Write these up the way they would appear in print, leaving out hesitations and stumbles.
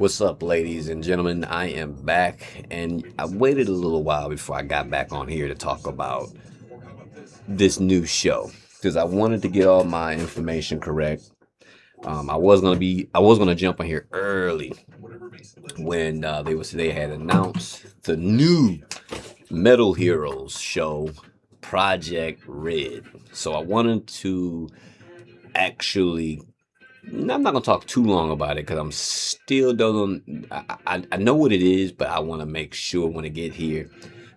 What's up, ladies and gentlemen? I am back, and I waited a little while before I got back on here to talk about this new show because I wanted to get all my information correct. I was gonna jump on here early when they had announced the new Metal Heroes show, Project Red. So I wanted to actually I'm not gonna talk too long about it because I'm still don't. I know what it is, but I want to make sure when I get here,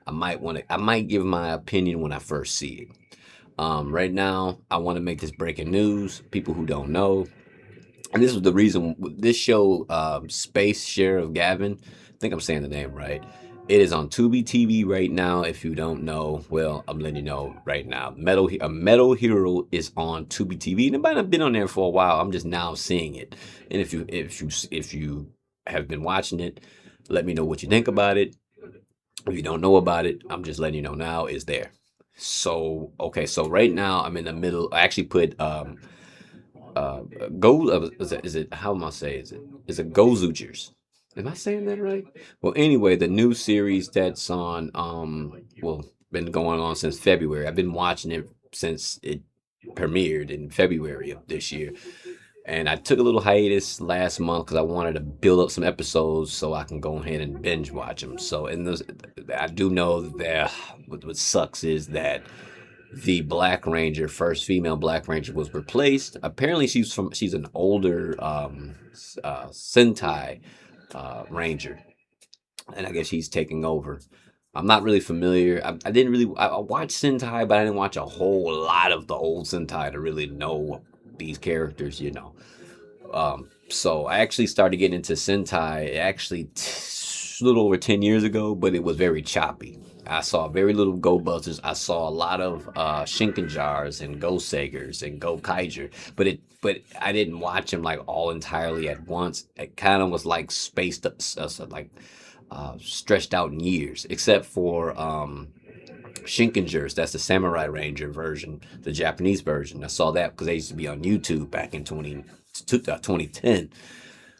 I might give my opinion when I first see it. Right now, I want to make this breaking news. People who don't know, and this was the reason this show, Space Sheriff Gavin. I think I'm saying the name right. It is on Tubi TV right now. If you don't know, well, I'm letting you know right now. A Metal Hero is on Tubi TV, and it might have been on there for a while. I'm just now seeing it. And if you have been watching it, let me know what you think about it. If you don't know about it, I'm just letting you know now it's there. So okay, so right now I'm in the middle. I actually put go is it how am I say is it Gozoochers? Am I saying that right? Well, anyway, the new series that's on been going on since February. I've been watching it since it premiered in February of this year. And I took a little hiatus last month because I wanted to build up some episodes so I can go ahead and binge watch them. So, I do know that what sucks is that the Black Ranger, first female Black Ranger, was replaced. Apparently, she's an older Sentai Ranger, and I guess he's taking over. I'm not really familiar. I didn't really. I watched Sentai, but I didn't watch a whole lot of the old Sentai to really know these characters. So I actually started getting into Sentai a little over 10 years ago, but it was very choppy. I saw very little Go Busters. I saw a lot of Shinkenjars and Go Sagers and Go Kaiser, but I didn't watch them like all entirely at once. It kind of was like spaced up, stretched out in years, except for Shinkenjars. That's the Samurai Ranger version, the Japanese version. I saw that because they used to be on YouTube back in 2010.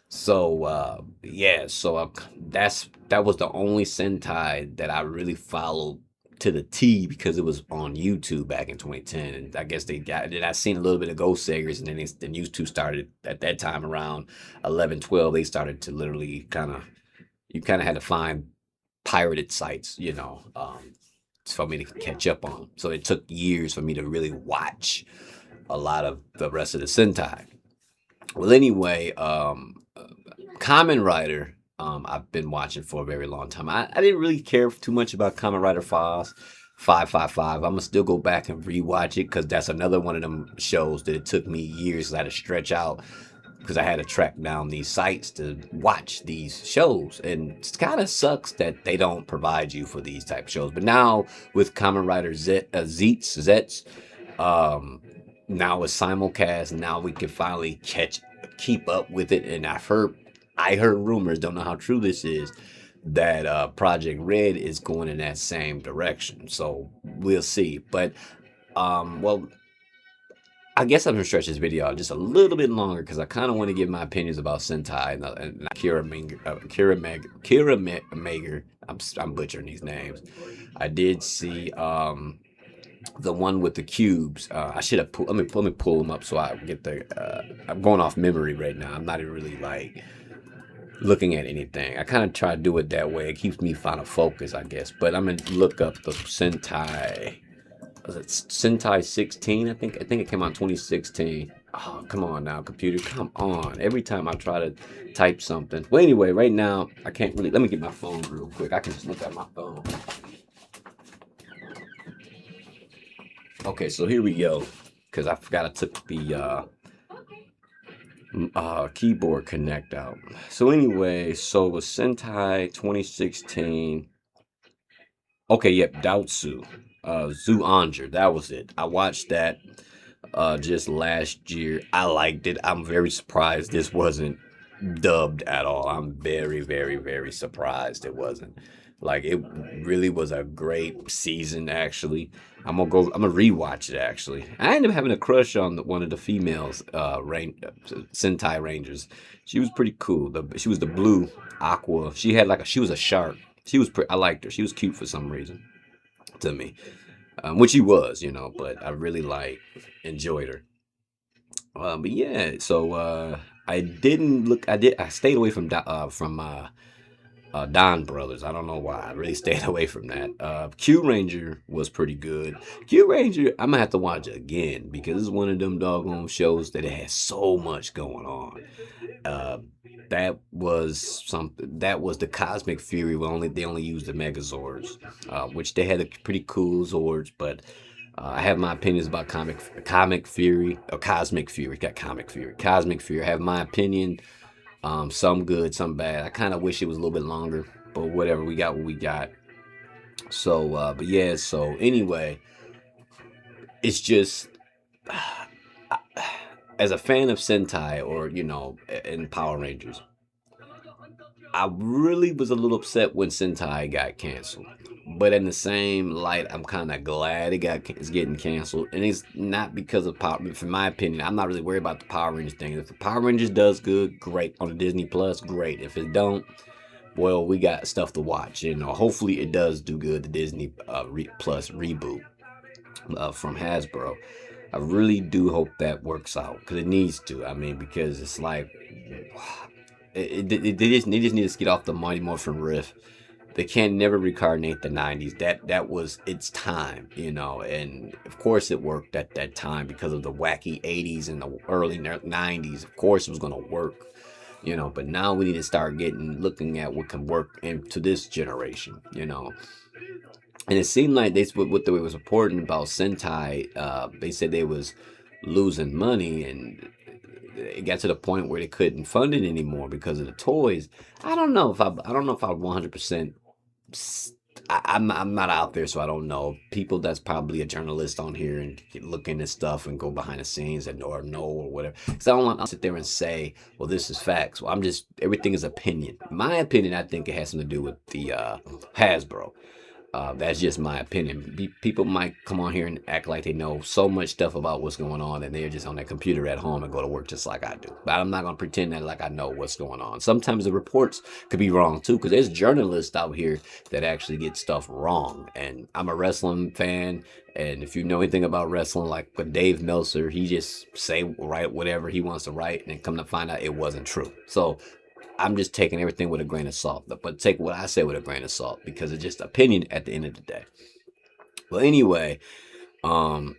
So yeah, so that was the only Sentai that I really followed to the T because it was on YouTube back in 2010, and I guess then I seen a little bit of Ghost Sagers, and then YouTube started at that time around 11, 12. They started to literally you kind of had to find pirated sites, for me to catch up on. So it took years for me to really watch a lot of the rest of the Sentai. Well, anyway, Kamen Rider, I've been watching for a very long time. I didn't really care too much about Kamen Rider 555. I'm gonna still go back and rewatch it because that's another one of them shows that it took me years. I had to stretch out because I had to track down these sites to watch these shows, and it kind of sucks that they don't provide you for these type shows. But now with Kamen Rider Zets, now it's simulcast. Now we can finally keep up with it. And I heard rumors, don't know how true this is, that Project Red is going in that same direction. So we'll see. But well, I guess I'm gonna stretch this video out just a little bit longer because I kind of want to give my opinions about Sentai and Kira Mager. I'm butchering these names. I did see the one with the cubes. I should have let me pull them up so I get I'm going off memory right now. I'm not even really like looking at anything. I kind of try to do it that way. It keeps me kind of focused, I guess. But I'm gonna look up the Sentai. Was it Sentai 16? I think it came out in 2016. Oh, come on now, computer. Come on. Every time I try to type something. Well, anyway, right now I can't really. Let me get my phone real quick. I can just look at my phone. Okay, so here we go. Because I forgot I took the keyboard connect out. So anyway, so it was Sentai 2016. Okay, yep, Daotsu. Zoo Anger, that was it. I watched that just last year. I liked it. I'm very surprised this wasn't dubbed at all. I'm very, very, very surprised it wasn't. Like it really was a great season. Actually, I'm gonna go. I'm gonna rewatch it. Actually, I ended up having a crush on one of the females, Sentai Rangers. She was pretty cool. She was the blue aqua. She had like she was a shark. She was. I liked her. She was cute for some reason to me, which she was, But I really enjoyed her. But yeah, so I didn't look. I did. I stayed away from Don Brothers. I don't know why. I really stayed away from that. Q Ranger was pretty good. Q Ranger, I'm gonna have to watch it again because it's one of them doggone shows that it has so much going on. Uh, that was something. That was the Cosmic Fury. They only used the Megazords, which they had a pretty cool Zords, but. I have my opinions about comic Fury or Cosmic Fury. Got Comic Fury, Cosmic Fury. I have my opinion. Some good, some bad. I kind of wish it was a little bit longer, but whatever. We got what we got. So, but yeah. So anyway, it's just as a fan of Sentai or in Power Rangers, I really was a little upset when Sentai got canceled. But in the same light, I'm kind of glad it's getting canceled, and it's not because of Power. From my opinion, I'm not really worried about the Power Rangers thing. If the Power Rangers does good, great on the Disney Plus, great. If it don't, well, we got stuff to watch. Hopefully it does do good. The Disney Plus reboot from Hasbro. I really do hope that works out because it needs to. I mean, because it's like they just need to get off the Mighty Morphin riff. They can never reincarnate the '90s. That was its time, and of course it worked at that time because of the wacky '80s and the early '90s. Of course it was gonna work, But now we need to start looking at what can work into this generation. And it seemed like what was important about Sentai. They said they was losing money, and it got to the point where they couldn't fund it anymore because of the toys. I don't know if I 100%. I'm not out there, so I don't know. People that's probably a journalist on here and look into stuff and go behind the scenes and or know or whatever. Because I don't want to sit there and say, well, this is facts. Well, everything is opinion. My opinion, I think it has something to do with the Hasbro. That's just my opinion. People might come on here and act like they know so much stuff about what's going on, and they're just on their computer at home and go to work just like I do. But I'm not going to pretend that like I know what's going on. Sometimes the reports could be wrong too, because there's journalists out here that actually get stuff wrong. And I'm a wrestling fan, and if you know anything about wrestling, like with Dave Meltzer, he just write whatever he wants to write, and then come to find out it wasn't true. So I'm just taking everything with a grain of salt, but take what I say with a grain of salt because it's just opinion at the end of the day. Well, anyway, I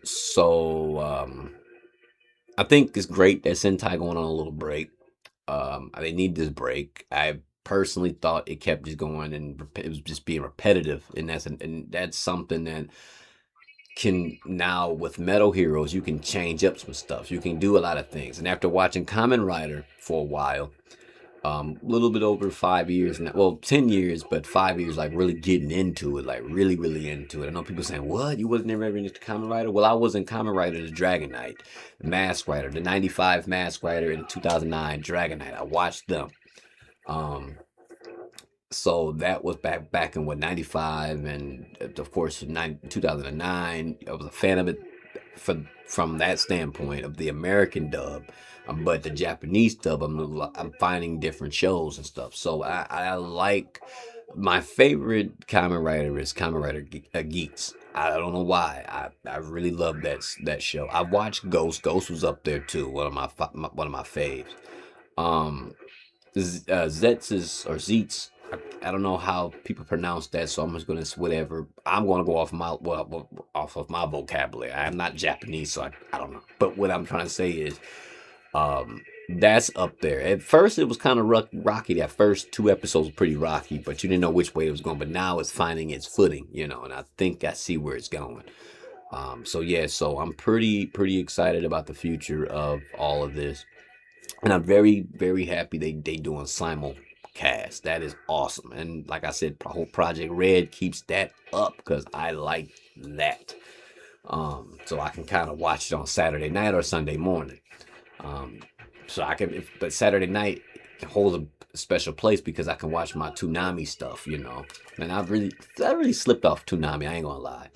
think it's great that Sentai going on a little break. They need this break. I personally thought it kept just going and it was just being repetitive, and that's something that can now with Metal Heroes you can change up some stuff. You can do a lot of things, and after watching Kamen Rider for a while. A little bit over 5 years now. Well, 10 years, but 5 years, like really getting into it, like really, really into it. I know people saying, "What? You wasn't never into Kamen Rider?" Well, I was in Kamen Rider, the Dragon Knight, the Mask Rider, the '95 Mask Rider, and the 2009 Dragon Knight. I watched them. Um, so that was back in what '95, and of course, 2009. I was a fan of it from that standpoint of the American dub. But the Japanese dub, I'm finding different shows and stuff. So I like my favorite Kamen Rider is Kamen Rider Geeks. I don't know why. I really love that show. I watched Ghost. Ghost was up there too. One of my faves. Um, Zets or Zeets. I don't know how people pronounce that, so I'm just gonna whatever. I'm gonna go off of my vocabulary. I'm not Japanese, so I don't know. But what I'm trying to say is, that's up there. At first, it was kind of rocky. That first two episodes were pretty rocky, but you didn't know which way it was going. But now it's finding its footing, and I think I see where it's going. So yeah, so I'm pretty excited about the future of all of this. And I'm very, very happy they doing simulcast. That is awesome. And like I said, whole Project Red keeps that up because I like that. So I can kind of watch it on Saturday night or Sunday morning. Um, but Saturday night holds special place because I can watch my Toonami stuff, And I really slipped off Toonami. I ain't gonna lie.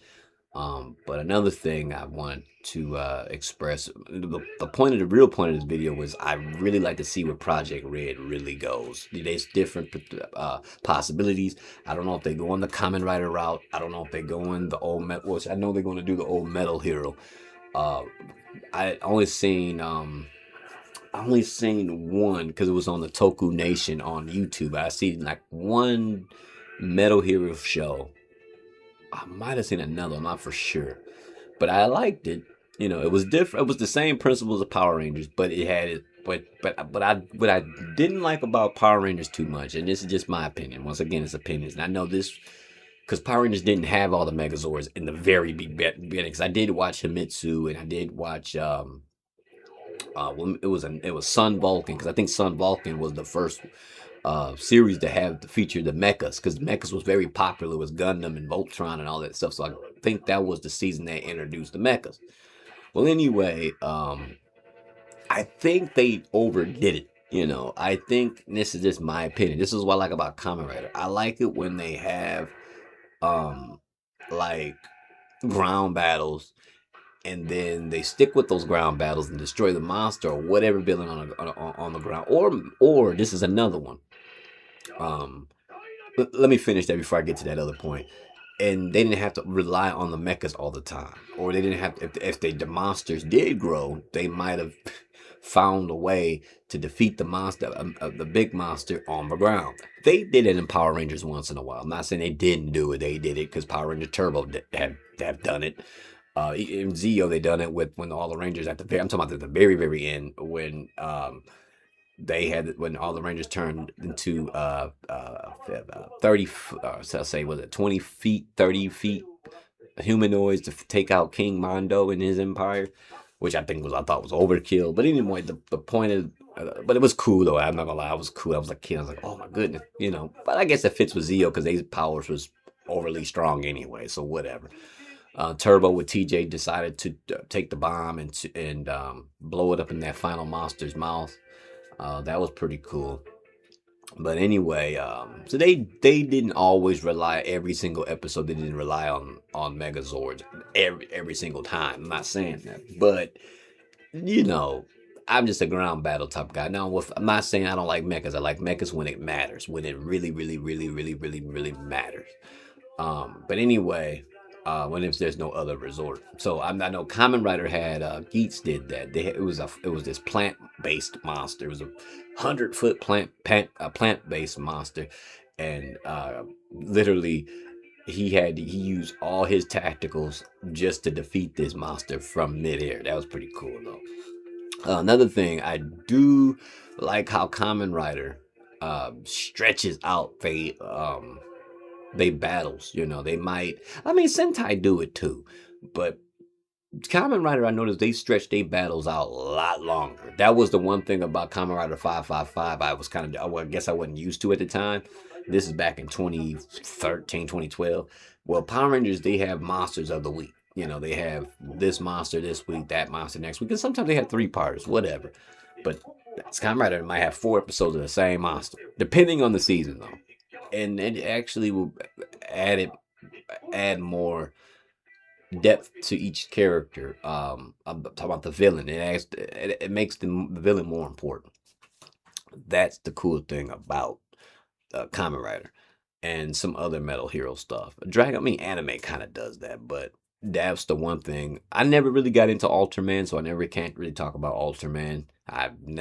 But another thing I want to express, the point of the real point of this video was I really like to see where Project Red really goes. There's different possibilities. I don't know if they go on the Kamen Rider route. I don't know if they go in the old metal. Which I know they're going to do the old Metal Hero. Uh, I only seen one because it was on the Toku Nation on YouTube. I seen like one Metal Hero show. I might have seen another, I'm not for sure. But I liked it. It was different. It was the same principles of Power Rangers, but it had it. But what I didn't like about Power Rangers too much, and this is just my opinion. Once again, it's opinions, and I know this because Power Rangers didn't have all the Megazords in the very beginning. Because I did watch Himitsu, and I did watch it was Sun Vulcan, because I think Sun Vulcan was the first series to have to feature the mechas, because mechas was very popular with Gundam and Voltron and all that stuff. So I think that was the season they introduced the mechas. Well, anyway, I think they overdid it. I think this is just my opinion. This is what I like about Kamen Rider. I like it when they have um like ground battles, and then they stick with those ground battles and destroy the monster or whatever villain on the ground. Or this is another one. Um, let me finish that before I get to that other point. And they didn't have to rely on the mechas all the time, or they didn't have to, if the monsters did grow, they might have found a way to defeat the monster, the big monster on the ground. They did it in Power Rangers once in a while. I'm not saying they didn't do it; they did it because Power Ranger Turbo have done it. In Zeo, they done it with when all the Rangers at the very, I'm talking about at the very very end when they had when all the Rangers turned into 30 so I'll say was it 20 feet 30 feet humanoids to take out King Mondo and his empire, which I thought was overkill. But anyway, the point is, but it was cool though. I'm not gonna lie, it was cool. I was a kid. I was like, oh my goodness, But I guess it fits with Zeo because his powers was overly strong anyway. So whatever. Turbo with TJ decided to take the bomb and blow it up in that final monster's mouth. That was pretty cool. But anyway, so they didn't always rely every single episode. They didn't rely on Megazords every single time. I'm not saying that, but I'm just a ground battle type guy. Now, I'm not saying I don't like mechas. I like mechas when it matters, when it really, really, really, really, really, really matters. But anyway, when if there's no other resort. So I know Kamen Rider had Geats did that. It was this plant based monster. It was a 100-foot plant based monster, and literally he used all his tacticals just to defeat this monster from midair. That was pretty cool though. Another thing I do like how Kamen Rider stretches out they battles. Sentai do it too, but Kamen Rider, I noticed they stretch their battles out a lot longer. That was the one thing about Kamen Rider 555 I was I guess I wasn't used to at the time. This is back in 2013, 2012. Well, Power Rangers, they have monsters of the week. They have this monster this week, that monster next week, and sometimes they have 3-parters, whatever. But Kamen Rider might have 4 episodes of the same monster, depending on the season, though. And it actually will add more depth to each character. I'm talking about the villain. It makes the villain more important. That's the cool thing about Kamen Rider and some other Metal Hero stuff. Anime kind of does that, but that's the one thing. I never really got into Ultraman, so I never can't really talk about Ultraman. I'm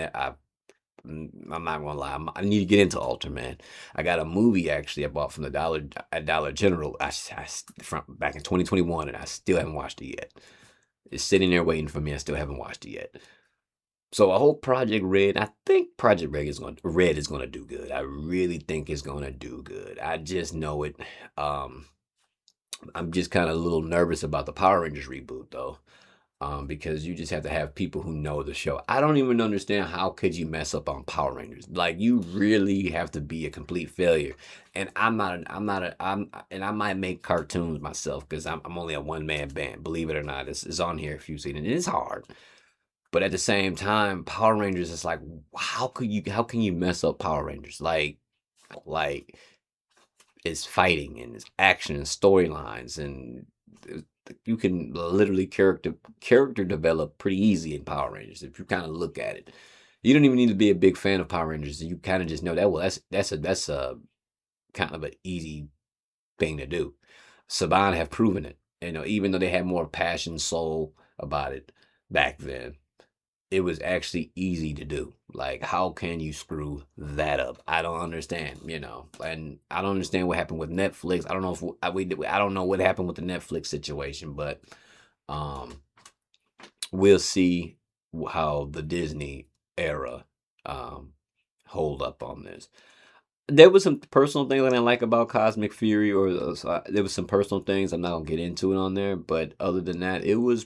not gonna lie. I need to get into Ultraman. I got a movie actually I bought from at Dollar General. From back in 2021, and I still haven't watched it yet. It's sitting there waiting for me. I still haven't watched it yet. So I hope Project Red. I think Project Red is gonna do good. I really think it's gonna do good. I just know it. I'm just kind of a little nervous about the Power Rangers reboot though. Because you just have to have people who know the show. I don't even understand how could you mess up on Power Rangers. Like you really have to be a complete failure. And and I might make cartoons myself because I'm only a one man band. Believe it or not, it's on here if you've seen it. It's hard. But at the same time, Power Rangers is like, how can you mess up Power Rangers? Like it's fighting and it's action and storylines and uh, you can literally character develop pretty easy in Power Rangers if you kind of look at it. You don't even need to be a big fan of Power Rangers. You kind of just know that well that's a kind of an easy thing to do. Saban have proven it. You know, even though they had more passion, soul about it back then, it was actually easy to do. Like, how can you screw that up? I don't understand, you know. And I don't understand what happened with Netflix. I don't know if I don't know what happened with the Netflix situation, but um, we'll see how the Disney era um, hold up on this. There was some personal things I didn't like about Cosmic Fury, or there was some personal things I'm not gonna get into it on there. But other than that, it was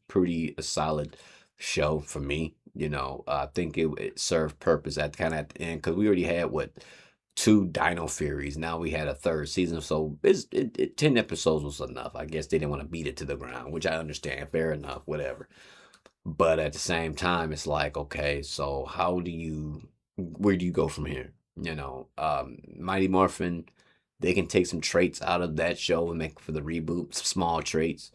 pretty a solid show for me. You know, I think it served purpose at kind of at the end because we already had what two Dino Furies. Now we had a third season, so 10 episodes was enough. I guess they didn't want to beat it to the ground, which I understand. Fair enough, whatever. But at the same time, it's like, okay, so where do you go from here? You know, Mighty Morphin, they can take some traits out of that show and make for the reboot, some small traits.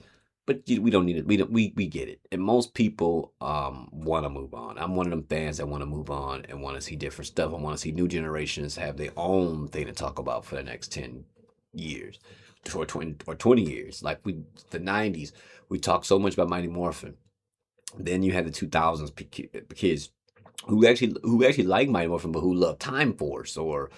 But we don't need it. We get it. And most people want to move on. I'm one of them fans that want to move on and want to see different stuff. I want to see new generations have their own thing to talk about for the next 10 years or 20 years. Like the 90s, we talked so much about Mighty Morphin. Then you had the 2000s kids who actually like Mighty Morphin, but who love Time Force or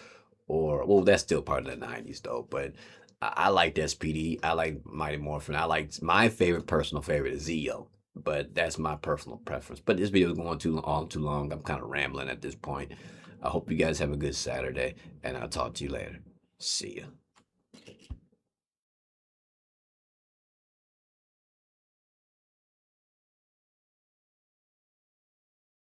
well, that's still part of the 90s though. But I liked SPD. I like Mighty Morphin. I like my personal favorite is Zeo. But that's my personal preference. But this video is going too long. I'm kind of rambling at this point. I hope you guys have a good Saturday, and I'll talk to you later. See ya.